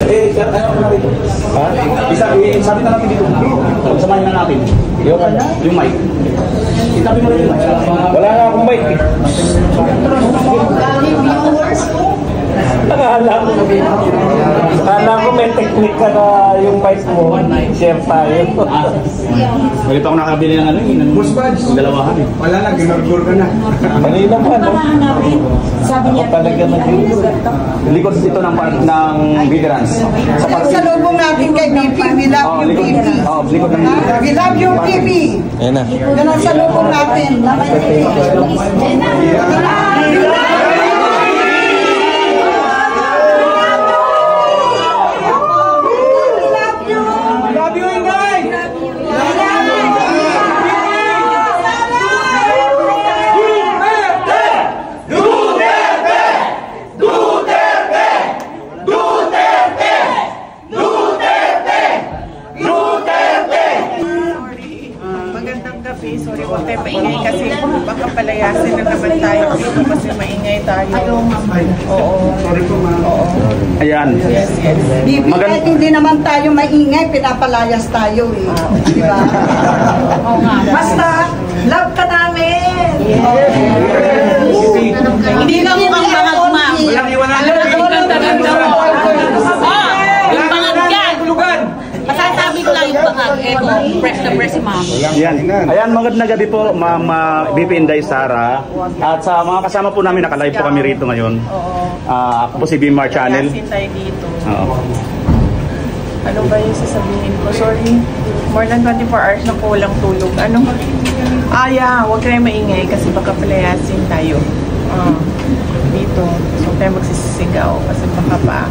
Sabi na natin dito. Samahin na natin. Yung mic. Itabi mo rin yung mic. Wala nga akong mic. Akala ko may technique ka na yung mic mo. Share tayo. Ganito ako nakabili ng ano yun. Yung dalawahan eh. Wala na, ginurgur ka na. Mali naman, no? Sabi niya, talaga Likod dito ng veterans. Sa lubong natin kay BP, we love you BP. Likod ng We love you BP. Ayan na. Yan ang sa lubong natin. Sorry, huwag tayo maingay kasi baka palayasin na naman tayo dito kasi maingay tayo. Oo. Sorry po, ma'am. Oo. Ayan. Yes, yes. BP, kahit hindi naman tayo maingay, pinapalayas tayo eh. Di ba? Basta, love ka namin. hindi ka mukhang bangag, ma'am. Walang iwanan. Yung bangag yan. Masasabi ko lang yung bangag. Eto, press na press si ma'am. Ayan, magandang gabi po, Ma'am BP Inday Sara. At sa mga kasama po namin, naka-live po kami rito ngayon. Ako po si Bimar Channel. Palayasin tayo dito. Oo. Ano ba yung sasabihin ko? Sorry. More than 24 hours na kulang tulog. Ano? Yeah. Huwag kayo maingay kasi baka palayasin tayo. Dito. So, tayo magsisigaw kasi baka pa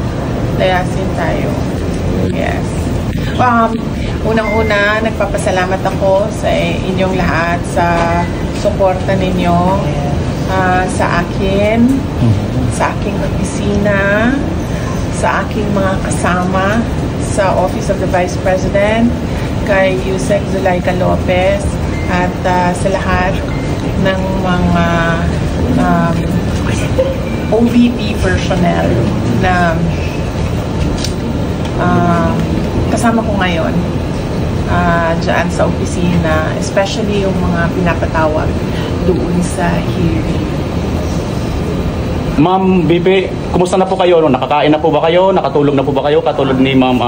layasin tayo. Yes. Unang-una, nagpapasalamat ako sa inyong lahat sa suporta ninyo sa akin, sa aking opisina, sa aking mga kasama sa Office of the Vice President, kay Yusek Zulaika Lopez, at sa lahat ng mga OVP personnel na kasama ko ngayon dyan sa opisina, especially yung mga pinapatawag doon sa hearing. Ma'am BP, kumusta na po kayo? Nakakain na po ba kayo? Nakatulog na po ba kayo? Katulad ni Ma'am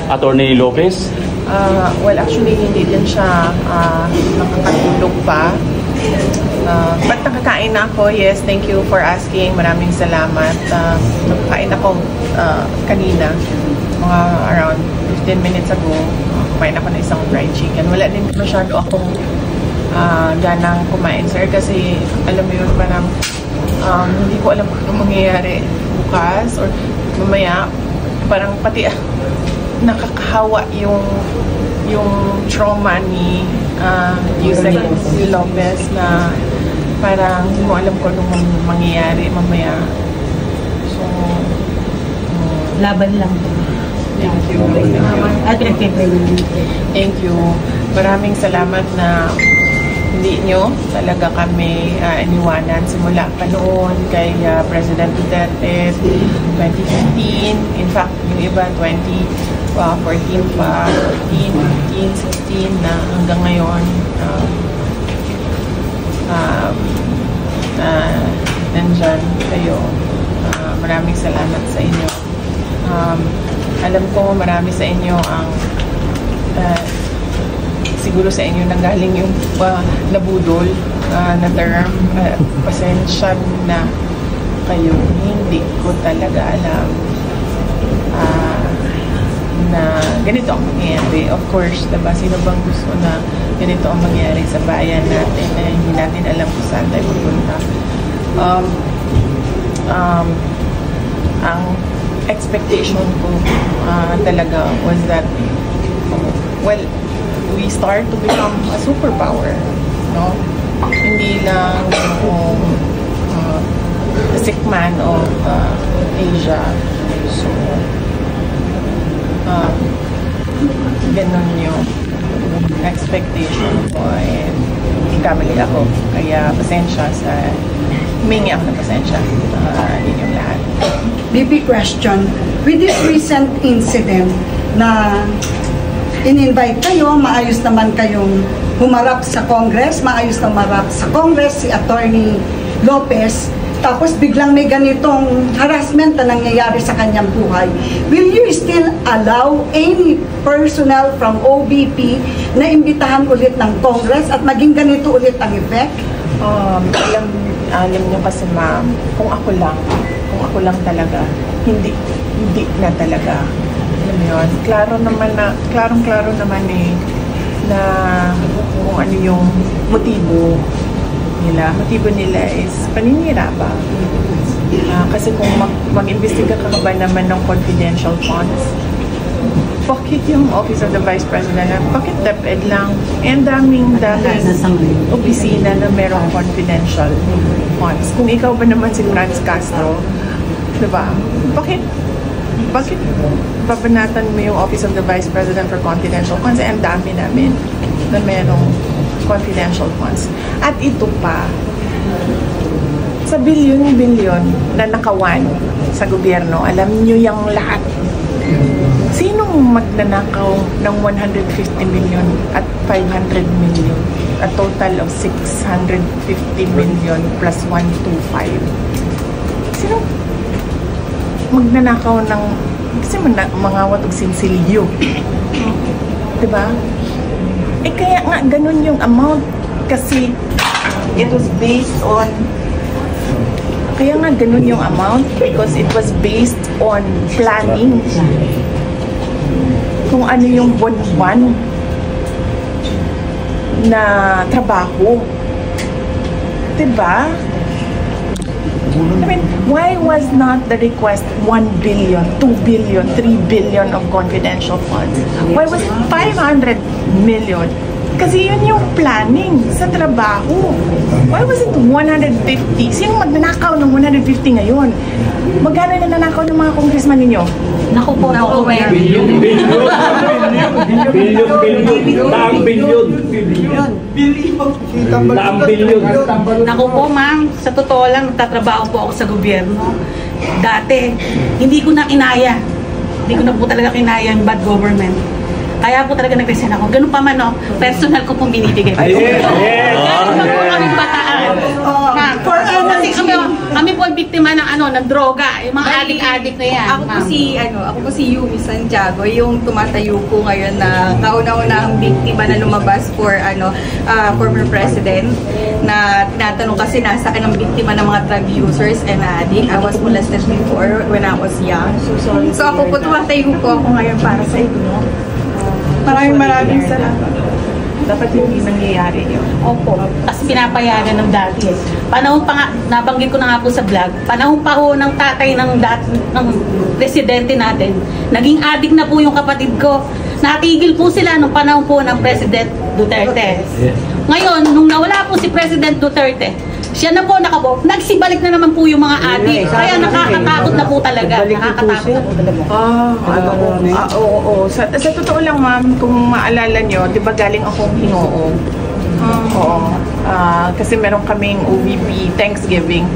Attorney Lopez? Well, actually, hindi din siya nakakatulog pa. But nakakain na ako. Yes, thank you for asking. Maraming salamat. Nakakain ako kanina. Mga around 15 minutes ago. Kumain ako ng isang fried chicken. Wala din masyado akong ganang kumain, sir. Kasi alam mo yun, parang hindi ko alam kung ano mangyayari bukas or mamaya. Parang pati nakakahawa yung trauma ni Yusek Lopez na parang hindi mo alam kung anong mangyayari mamaya. So, Laban lang. thank you. Thank you. Maraming salamat na hindi nyo talaga kami iniwanan simula pa noon kay President Duterte 2015. In fact, yung iba 2014 pa, 14, 15, 16 na hanggang ngayon nandyan kayo. Maraming salamat sa inyo. Alam ko marami sa inyo ang siguro sa inyo nanggaling yung nabudol na term. Pasensya na kayo. Hindi ko talaga alam na ganito ang mangyayari. Of course, diba, sino bang gusto na ganito ang mangyayari sa bayan natin na hindi natin alam kung saan tayo pupunta. Ang expectation ko talaga was that well, we start to become a superpower, no? Hindi lang yung the sick man of Asia. So ganun yung expectation ko, and kamali ako, kaya pasensya sa humingi ako ng pasensya inyong lahat. BP question, with this recent incident na in-invite kayo, maayos naman kayong humarap sa Congress, maayos na humarap sa Congress si Attorney Lopez, tapos biglang may ganitong harassment na nangyayari sa kanyang buhay. Will you still allow any personnel from OBP na imbitahan ulit ng Congress at maging ganito ulit ang effect? Alam niyo kasi ma'am, kung ako lang talaga, hindi na talaga. Alam mo yun, klarong-klaro naman na kung ano yung motibo nila is paninira ba? Kasi kung mag-imbestiga ka ba naman ng confidential funds, bakit yung Office of the Vice President, bakit DepEd lang? And daming opisina na merong confidential funds. Kung ikaw ba naman si Franz Castro, diba? Bakit babanatan mo yung Office of the Vice President for confidential funds? Ang dami namin na merong confidential funds. At ito pa, sa bilyon-bilyon na nakawan sa gobyerno, alam nyo yung lahat. Sinong magnanakaw ng 150 million at 500 million? A total of 650 million plus 125. Sino magnanakaw ng, kasi mga watog sinsilyo? Diba? Eh kaya nga ganun yung amount kasi it was based on, kaya nga ganun yung amount because it was based on planning. Kung ano yung buwan-buwan na trabaho. Diba? I mean, why was not the request 1 billion, 2 billion, 3 billion of confidential funds? Why was it 500 million? Kasi yun yung planning sa trabaho. Why was it 150? Sino magnanakaw ng 150 ngayon? Magkano na nanakaw ng mga congressman ninyo? Naku po, Bilyon. Naku po ma'am, sa totoo lang, nagtatrabaho po ako sa gobyerno. Dati, hindi ko na kinaya. Hindi ko na po talaga kinaya yung bad government. Kaya po talaga nag-resign ako. Ganun pa man, no? Personal ko pong binibigay. Ganun pa po kami bataan. Kasi kami po ay biktima ng droga. Yung mga adik-adik na yan. Ako po si Yumi Santiago, yung tumatayo po ngayon na kauna-unang biktima na lumabas for former president, na tinatanong kasi nasa ka ng biktima ng mga drug users and addict. I was molested before when I was young. So ako po tumatayo po ako ngayon para sa inyo. Maraming salamat. Dapat hindi nangyayari yun. Opo. Kasi pinapayagan ng dati. Panahon pa nga, nabanggit ko na nga po sa vlog, panahon pa ho ng tatay ng presidente natin. Naging addict na po yung kapatid ko. Natigil po sila nung panahon po ng President Duterte. Ngayon, nung nawala po si President Duterte, siya na po nakabo, nagsibalik na naman po yung mga adik. Kaya nakakatakot na po talaga. Nakakatakot na po talaga. Oo. Sa totoo lang ma'am, kung maalala nyo, di ba galing akong Hingoog? Oo. Kasi meron kaming OVP Thanksgiving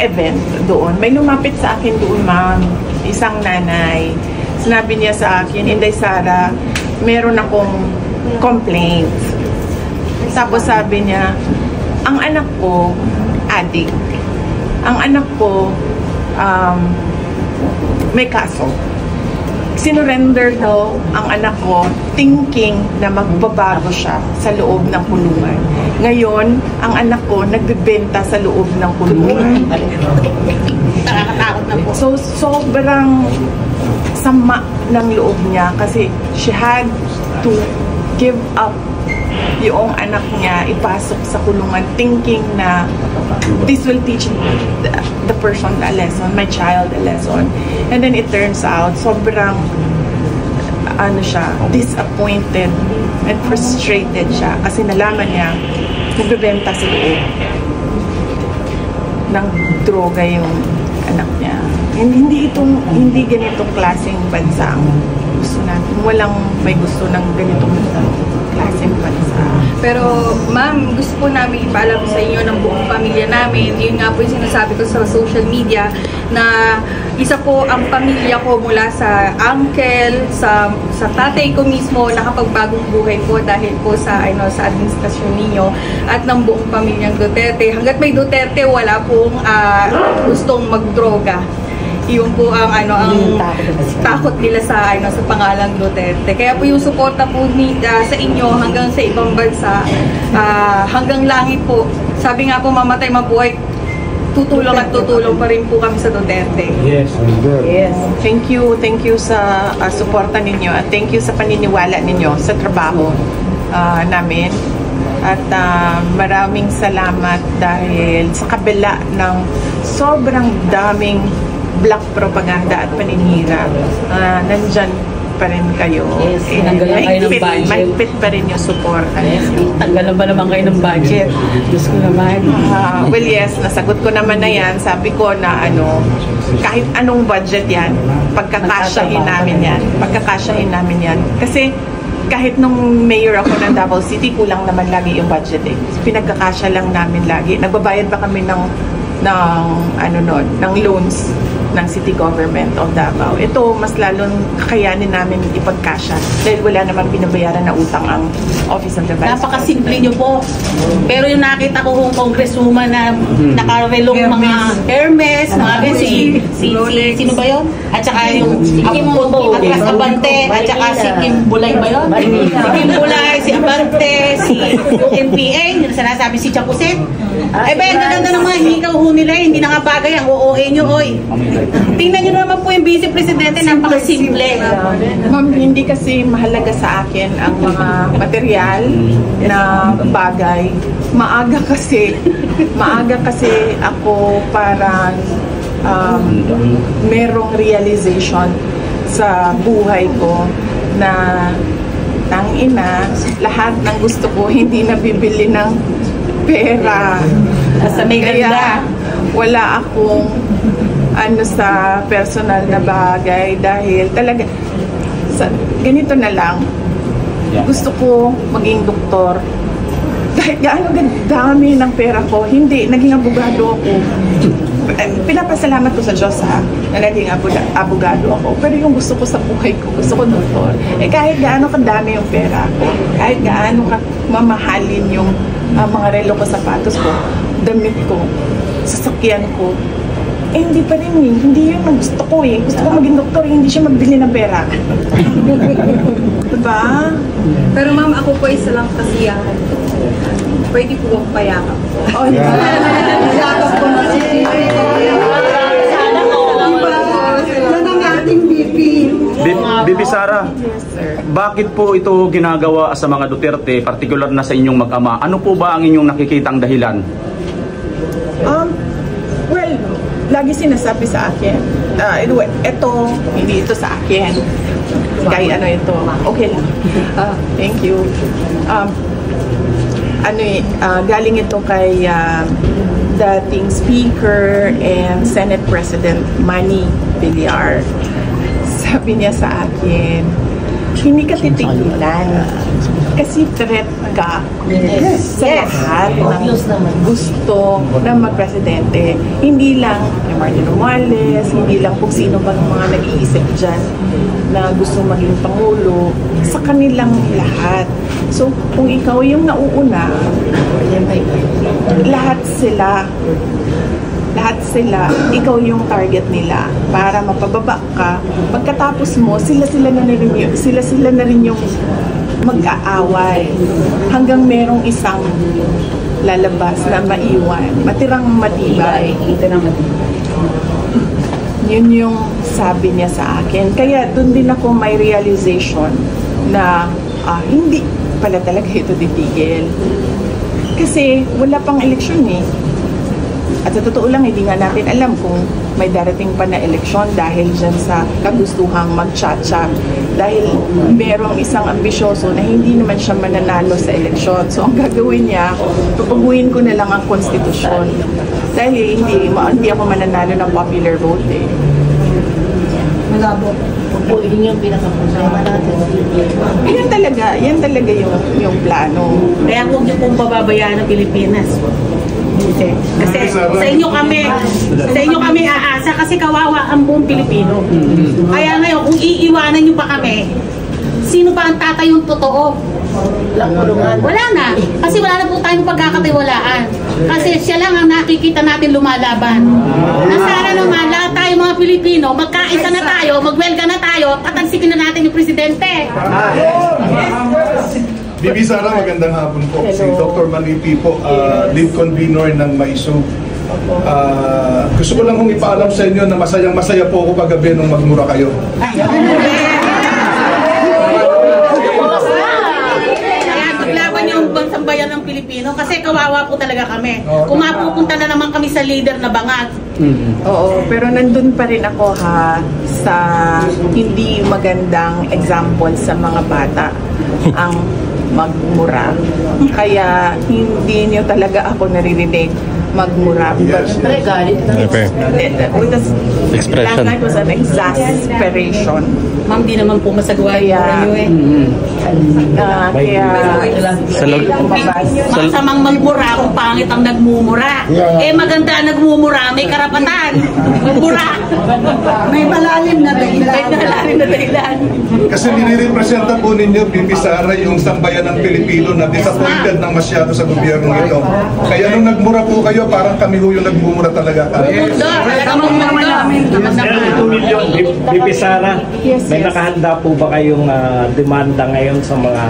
event doon. May lumapit sa akin doon ma'am, isang nanay. Sinabi niya sa akin, Inday Sara, meron akong complaint. Tapos sabi niya, ang anak ko, addict. Ang anak ko, may kaso. Sinurrender daw ang anak ko, thinking na magbabago siya sa loob ng kulungan. Ngayon, ang anak ko, nagbebenta sa loob ng kulungan. Nakakatakot na po. So, sobrang sama ng loob niya kasi she had to give up yung anak niya ipasok sa kulungan thinking na this will teach the person a lesson, my child a lesson. And then it turns out sobrang disappointed and frustrated siya kasi nalaman niya nagbebenta sa loob ng droga yung anak niya. hindi ganitong klaseng bansa ang gusto natin. Walang may gusto ng ganitong klaseng bansa. Pero ma'am, gusto po namin ipaalam sa inyo ng buong pamilya namin. Yun nga po yung sinasabi ko sa social media na isa po ang pamilya ko mula sa uncle, sa tatay ko mismo, nakapagbagong buhay po dahil po sa sa administrasyon ninyo at ng buong pamilyang Duterte. Hanggat may Duterte, wala pong gustong magdroga. Yun po ang takot nila sa sa pangalang Duterte. Kaya po yung suporta po sa inyo hanggang sa ibang bansa, hanggang langit po. Sabi nga po, mamatay mabuhay, tutulong at tutulong pa rin po kami sa Duterte. Yes, good. Yes. Thank you sa suporta ninyo at thank you sa paniniwala ninyo sa trabaho namin. At maraming salamat dahil sa kabila ng sobrang daming black propaganda at paninira, nandyan pa rin kayo. Yes, tanggalan kayo ng budget. Mahigpit pa rin yung support. Yes, tanggalan ba naman kayo ng budget? Diyos ko naman. Well, yes, nasagot ko naman na yan. Sabi ko na kahit anong budget yan, pagkakasyahin namin yan. Kasi kahit nung mayor ako ng Davao City, kulang naman lagi yung budget eh. Pinagkakasya lang namin lagi. Nagbabayad pa kami ng loans ng city government of Davao. Ito, mas lalong kakayanin namin ipagkasya dahil wala naman binabayaran na utang ang Office of the Vice President. Napakasimple nyo po. Pero yung nakita ko kung congresswoman na nakarelong mga Hermes, mga sino ba yun? At saka yung Atras Abante, at saka si Kim Bulay ba yun? Si Kim Bulay, si Abante, si NPA, yung sinasabi si Chapuset. Eh ba, ang ganda naman, hindi ka nila, hindi na nga bagay ang OOA nyo, oy. Tingnan nyo naman po yung Vice Presidente, napakasimple. Ma'am, hindi kasi mahalaga sa akin ang mga material na bagay. Maaga kasi ako parang merong realization sa buhay ko na tangina, lahat ng gusto ko hindi nabibili ng pera. Kaya wala akong sa personal na bagay dahil talaga ganito na lang. Gusto ko maging doktor. Kahit gaano dami ng pera ko, hindi, naging abogado ako. Pinapasalamat ko sa Diyos na naging abogado ako. Pero yung gusto ko sa buhay ko, gusto ko doktor. Kahit gaano kadami yung pera ko, kahit gaano mamahalin yung mga relo ko, sapatos ko, damit ko, sasakyan ko, hindi pa rin hindi yun ang gusto ko Gusto ko maging doktor, hindi siya magbili ng pera. Diba? Pero ma'am, ako po isa lang kasiyahan. Pwede po bang payakap? Yakap ko na si yan ang ating BP. Bibi Sara, bakit po ito ginagawa sa mga Duterte, particular na sa inyong mag-ama? Ano po ba ang inyong nakikitang dahilan? Well, lagi sinasabi sa akin, hindi ito sa akin. Kahit ito, okay lang. Thank you. Galing ito kay dating Speaker and Senate President Manny Villar. Sabi niya sa akin, hindi ka titigilan kasi threat ka sa lahat ng gusto ng magpresidente. Hindi lang kay Martin Romualdez, hindi lang kung sino ba ng mga nag-iisip dyan na gusto maging Pangulo, sa kanilang lahat. So, kung ikaw yung nauuna, lahat sila, ikaw yung target nila para mapababa ka. Pagkatapos mo, sila na rin yung mag-aaway hanggang merong isang lalabas na maiwan, matirang matibay. Yun yung sabi niya sa akin. Kaya doon din ako may realization na hindi pala talaga ito titigil. Kasi wala pang eleksyon At sa totoo lang, hindi nga natin alam kung may darating pa na eleksyon dahil dyan sa kagustuhang mag-tsa-tsa. Dahil merong isang ambisyoso na hindi naman siya mananalo sa eleksyon. So ang gagawin niya, papaguhin ko na lang ang konstitusyon. Dahil hindi ako mananalo ng popular vote Malabo. Yun yung pinaka-problema natin. Yan talaga yung plano. Kaya huwag niyo pong pababayaan ng Pilipinas. Kasi sa inyo kami aasa kasi kawawa ang buong Pilipino. Kaya ngayon, kung iiwanan niyo pa kami, sino pa ang tatayong totoo? Wala na. Kasi wala na po tayong pagkakatiwalaan. Kasi siya lang ang nakikita natin lumalaban. Nasara naman, lahat tayo mga Pilipino, magkaisa na tayo, magwelga na tayo, tatagsikin na natin yung presidente. Bibi Sara, magandang hapon po. Si Dr. Malipi po, lead convener ng MAISO. Gusto ko lang kong ipaalam sa inyo na masayang-masaya po ako paggabi nung magmura kayo. Maglaban yung bansang bayan ng Pilipino kasi kawawa po talaga kami. Kung mapupunta na naman kami sa leader na bangag. Oo, pero nandun pa rin ako sa hindi magandang example sa mga bata ang magmura. Kaya hindi niyo talaga ako naririnig magmura. Yes. Last night was an exasperation. Ma'am, di naman po masagawa yung mura nyo eh. Kaya masamang magmura kung pangit ang nagmumura. Maganda ang nagmumura, may karapatan. Magmura. May malalim na dahilan. May malalim na dahilan. Kasi nire-representa po ninyo, Bibi Sara, yung sambayan ng Pilipino na disappointed ng masyado sa gobyerno ito. Kaya nung nagmura po kayo, parang kami ho yung nagmumura talaga. Sir, 2 million, Bibi Sara, may nakahanda po ba kayong demanda ngayon sa mga...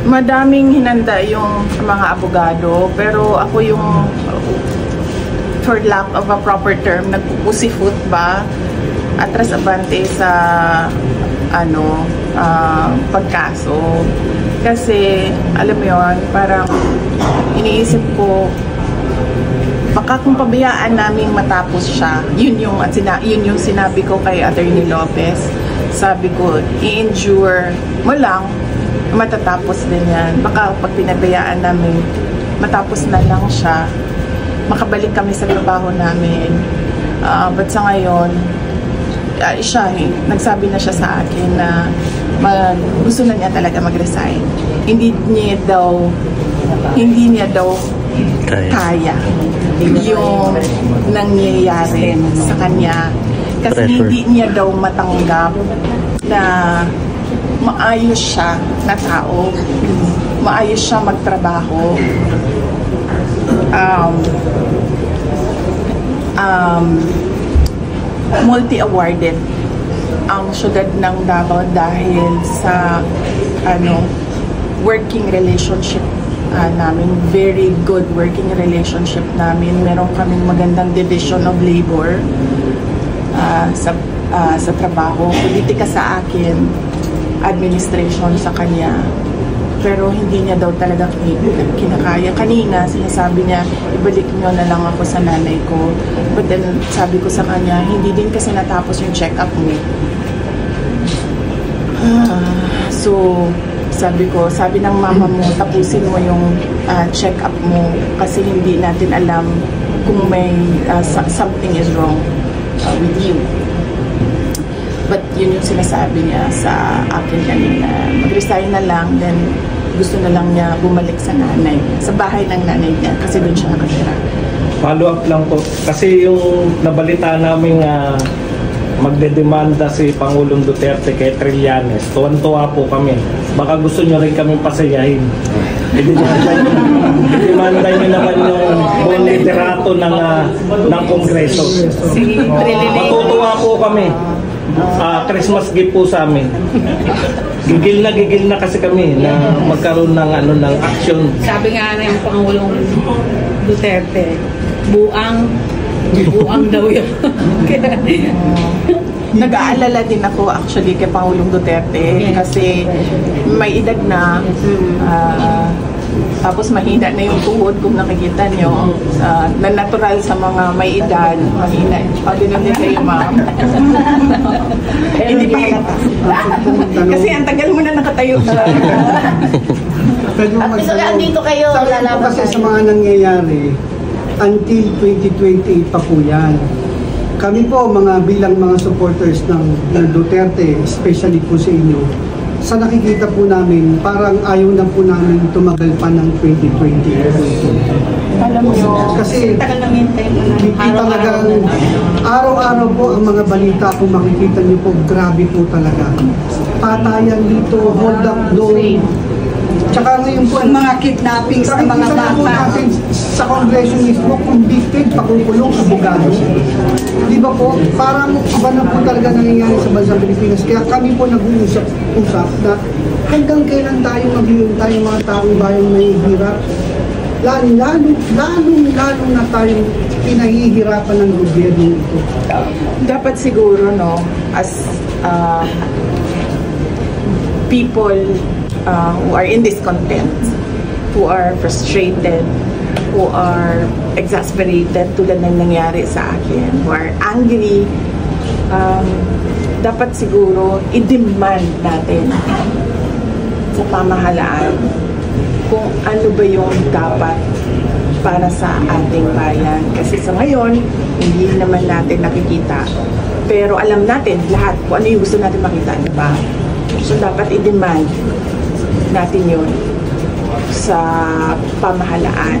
Madaming hinanda yung mga abogado, pero ako yung, for lack of a proper term, nagpupusifut ba, atras abante sa pagkaso. Kasi, alam mo yun, parang iniisip ko, baka kung pabayaan namin matapos siya, yun yung sinabi ko kay Attorney Lopez. Sabi ko, i-endure mo lang, matatapos din yan. Baka pag pinabayaan namin, matapos na lang siya, makabalik kami sa trabaho namin. But sa ngayon, nagsabi na siya sa akin na gusto na niya talaga mag-resign. Hindi niya daw kaya yung nangyayari sa kanya. Kasi hindi niya daw matanggap na maayos siya na tao, maayos siya magtrabaho, multi-awarded ang syudad ng Davao dahil sa working relationship namin, very good working relationship namin. Meron kaming magandang division of labor sa trabaho, politika sa akin, administration sa kanya. Pero hindi niya daw talaga kinakaya. Kanina, sinasabi niya, ibalik niyo na lang ako sa nanay ko. But then, sabi ko sa kanya, hindi din kasi natapos yung check-up mo. So, sabi ng mama mo, tapusin mo yung check-up mo kasi hindi natin alam kung may something is wrong with you. But yun yung sinasabi niya sa akin kanina. Mag-resign na lang, then gusto na lang niya bumalik sa nanay, sa bahay ng nanay niya kasi doon siya nakatira. Follow up lang po. Kasi yung nabalita namin magdedemanda si Pangulong Duterte kay Trillanes. Tuwan-tuwa po kami. Baka gusto nyo rin kami pasayahin. Idemanda nyo naman yung buong liderato ng Kongreso. Matutuwa po kami. Christmas gift po sa amin. Gigil na kasi kami na magkaroon ng action. Sabi nga na yung Pangulong Duterte, buang daw yun. Nag-aalala din ako actually kay Pangulong Duterte kasi may edad na, tapos mahina na yung tuhod kung nakikita nyo, na natural sa mga may edad, mahina. Pag-inom din kayo, ma'am. Hindi pa halata. Kasi ang tagal mo na nakatayo siya. So, andito kayo, lalaban kasi sa mga nangyayari, until 2028 pa po yan. kami po bilang mga supporters ng Duterte, especially po sa inyo, sa nakikita po namin, parang ayaw na po namin tumagal pa ng 2020. Alam mo, kasi tagal lang yung time na talagang araw-araw po ang mga balita, kung makikita niyo po, grabe po talaga. Patayan dito, hold up doon. Tsaka ngayon po, Ang mga kidnappings ng mga nakikita po bata. natin sa Kongreso mismo, convicted, pakukulong, abogado. Di ba po? Parang iba na po talaga nangyayari sa bansang Pilipinas. Kaya kami po nag-uusap na hanggang kailan tayo maghihintay yung mga taong bayang nahihirap. Lalo na tayong pinahihirapan ng gobyerno ito. Dapat siguro, no, as people who are in discontent, who are frustrated, who are exasperated tulad ng nangyari sa akin, who are angry, dapat siguro i-demand natin sa pamahalaan kung ano ba yung dapat para sa ating bayan. Kasi sa ngayon, hindi naman natin nakikita. Pero alam natin lahat kung ano yung gusto natin makita, di ba? So dapat i-demand natin yun sa pamahalaan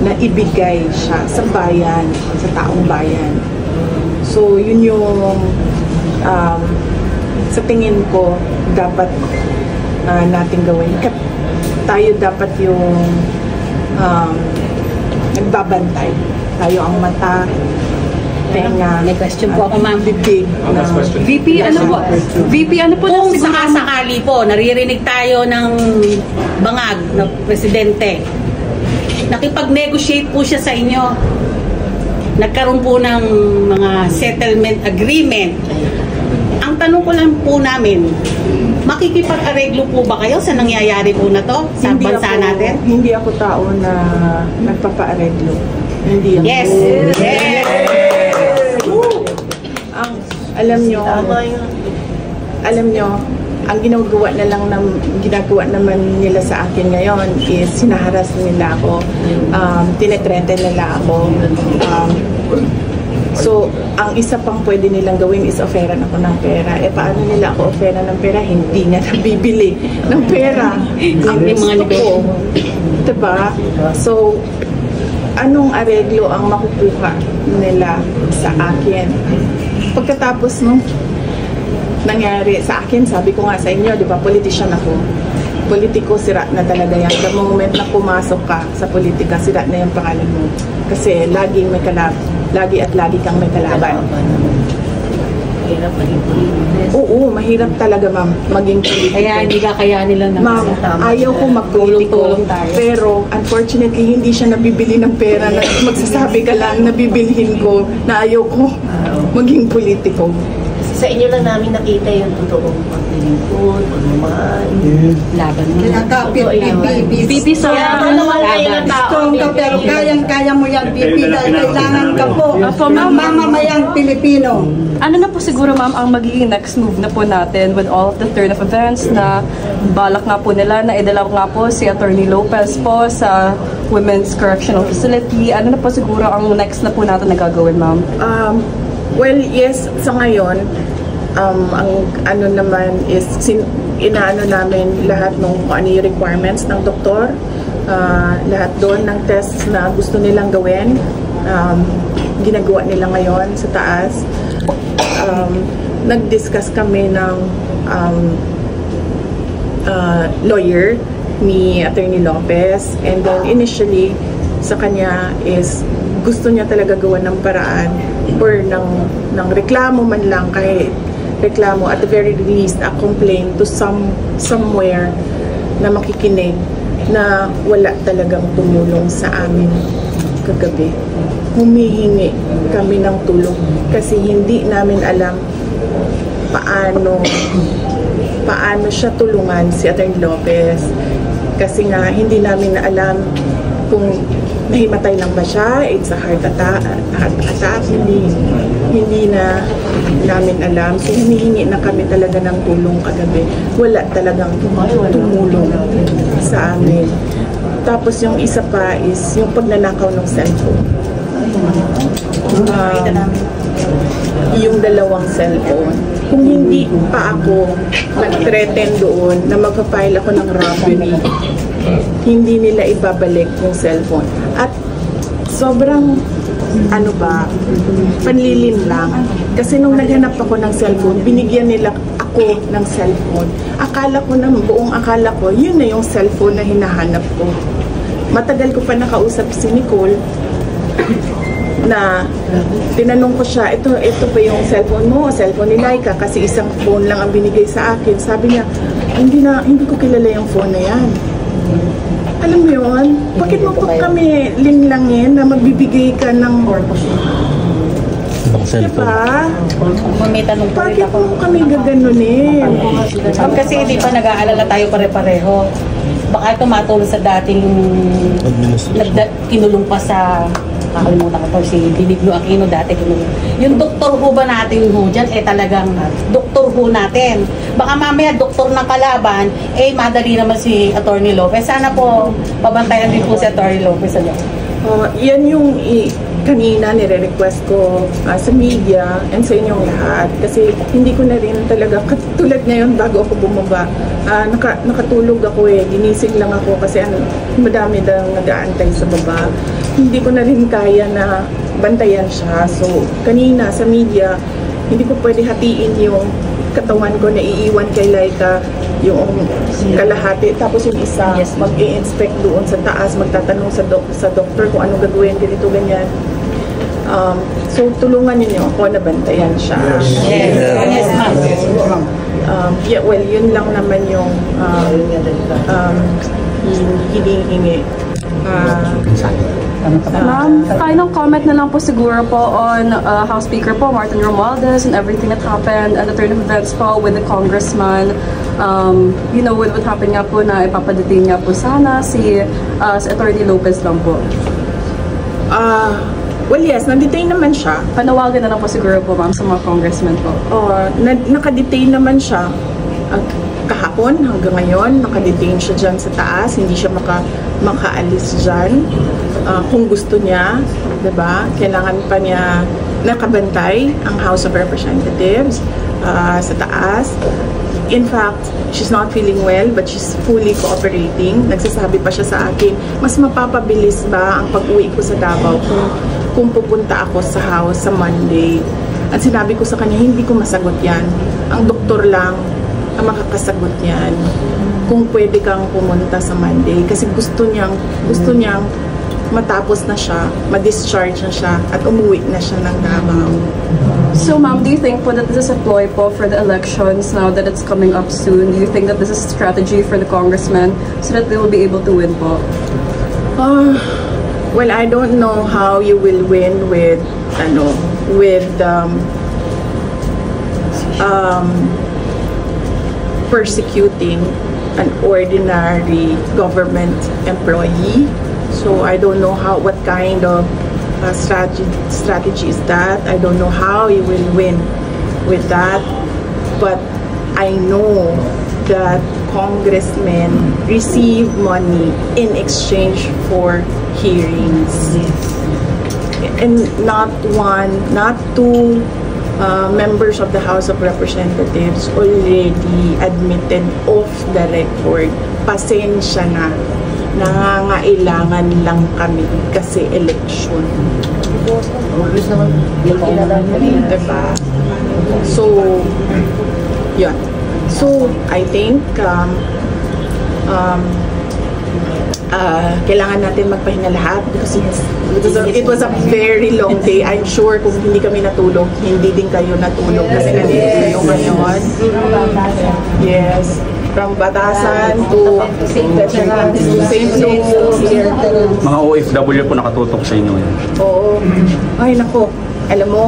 na ibigay siya sa bayan, sa taong bayan. So yun yung sa tingin ko dapat natin gawin. Tayo dapat yung nagbabantay. Tayo ang mata, tenga. May question po ako, ma'am. Bibig. VP, ano po Kung sakasakali po, naririnig tayo ng bangag na presidente, nakipag-negotiate po siya sa inyo, nagkaroon po ng mga settlement agreement. Ang tanong ko lang po namin, makikipag-areglo po ba kayo sa nangyayari po na to sa bansa natin? Hindi ako tao na nagpapa-areglo. Hindi ako. Yes! Alam nyo, ang ginagawa naman nila sa akin ngayon is sinaharas nila ako, tinetreten nila ako. So, ang isa pang pwede nilang gawin is offeran ako ng pera. Paano nila ako offeran ng pera? Hindi nga nabibili ng pera. Ang gusto ko. Diba? So, anong areglo ang makukuha nila sa akin? Pagkatapos nung nangyari sa akin, sabi ko nga sa inyo, di ba, politician ako. Politiko, sira na talaga yan. The moment na pumasok ka sa politika, sira na yung pangalan mo. Kasi lagi kang may kalaban. Mahirap maging politiko. Oo, mahirap talaga, ma'am, maging politiko. Kaya hindi kakayanin lang naman. Ma'am, ayaw ko magpolitiko. Pero, unfortunately, hindi siya nabibili ng pera na magsasabi ka lang, nabibilhin ko na ayaw ko maging politiko. Sa inyo lang namin nakita yung totoong paglilingkod, pagmamahal, laban mo. Kaya ka, BP, so strong ka, pero kayang-kaya mo yan, BP, dahil kailangan ka po, mamamayang Pilipino. Ano na po siguro, ma'am, ang magiging next move na po natin with all of the turn of events na balak nga po nila na idala nga po si Attorney Lopez po sa Women's Correctional Facility. Ano na po siguro ang next na po natin na gagawin, ma'am? Well, yes, sa ngayon, ang ano naman is inaano namin lahat ng ano yung requirements ng doktor, lahat doon ng tests na gusto nilang gawin, ginagawa nila ngayon sa taas. Nag-discuss kami ng lawyer ni Attorney Lopez, and then initially sa kanya is gusto niya talaga gawa ng paraan or ng reklamo man lang, kahit reklamo, at the very least a complaint to somewhere na makikinig na wala talagang tumulong sa amin kagabi. Humihingi kami ng tulong kasi hindi namin alam paano siya tulungan si Atty. Lopez, kasi nga hindi namin alam kung nahimatay lang ba siya, it's a heart attack, hindi na namin alam. So hinihingi na kami talaga ng tulong kagabi. Wala talagang tumulong sa amin. Tapos yung isa pa is yung pagnanakaw ng cellphone. yung dalawang cellphone. Kung hindi pa ako nag-threaten doon na magpa-file ako ng robbery, hindi nila ibabalik yung cellphone. At sobrang panlilin lang. Kasi nung naghanap ako ng cellphone, binigyan nila ako ng cellphone. Buong akala ko, yun na yung cellphone na hinahanap ko. Matagal ko pa nakausap si Nicole na tinanong ko siya, ito ba yung cellphone mo o cellphone ni Laika? Kasi isang phone lang ang binigay sa akin. Sabi niya, hindi ko kilala yung phone na yan. Alam mo yun, bakit mo pa kami linlangin na magbibigay ka ng diba? May tanong pa rin Bakit ako. mo kami gaganunin? Kasi hindi pa nag-aalala tayo pare-pareho. Baka tumatulong sa dating kinulong pa sa kakalimutan ko si Binigno Aquino dati kinulong. Yung doktor ho ba natin ho dyan, talagang doktor ho natin. Baka mamaya doktor ng kalaban, madali naman si Attorney Lopez. Sana po, pabantayan din po si Attorney Lopez. Yan yung kanina nire-request ko sa media and sa inyong lahat. Kasi hindi ko na rin talaga, katulad ngayon bago ako bumaba, nakatulog ako ginising lang ako kasi madami daw nag-aantay sa baba. Hindi ko na rin kaya na bantayan siya. So, kanina sa media, hindi ko pwede hatiin yung katawan ko na iiwan kay Laika, yung kalahati. Tapos yung isa, mag-i-inspect doon sa taas, magtatanong sa doktor kung anong gagawin, ganito, ganyan. So, tulungan niyo ako na bantayan siya. Yes, ma'am. Well, yun lang naman yung hinihingi. Ma'am, final comment na lang po siguro po on House Speaker po Martin Romualdez and everything that happened and the turn of events po with the congressman. With what happened nga po na ipapadetain nga po sana si Attorney Lopez lang po. Well, yes, na-detain naman siya. Panawagan na lang po siguro po, ma'am, sa mga congressmen po. Naka-detain naman siya. Kahapon hanggang ngayon, naka-detain siya dyan sa taas. Hindi siya makaalis dyan. Kung gusto niya, diba? Kailangan pa niya nakabantay ang House of Representatives sa taas. In fact, she's not feeling well but she's fully cooperating. Nagsasabi pa siya sa akin, mas mapapabilis ba ang pag-uwi ko sa Davao kung pupunta ako sa house sa Monday. At sinabi ko sa kanya, hindi ko masagot yan. Ang doktor lang ang makakasagot yan. Kung pwede kang pumunta sa Monday. Kasi gusto niyang matapos na siya, ma-discharge na siya, at umuwi na siya ng Davao. So, ma'am, do you think po that this is a ploy po for the elections now that it's coming up soon? Do you think that this is a strategy for the congressmen so that they will be able to win po? Well, I don't know how you will win with persecuting an ordinary government employee. So I don't know what kind of strategy is that. I don't know how you will win with that. But I know that congressmen receive money in exchange for hearings. And not one, not two members of the House of Representatives already admitted off the record. Pasensya na. Nangangailangan lang kami kasi election. Diba? So, yun. So, I think kailangan natin magpahinga lahat because it was a very long day. I'm sure kung hindi kami natulog, hindi din kayo natulog kasi nandito kayo ngayon. Yes. From Batasan to St. Luke's here. Mga OFW po nakatutok sa inyo. Oo. Ay, nako. Alam mo,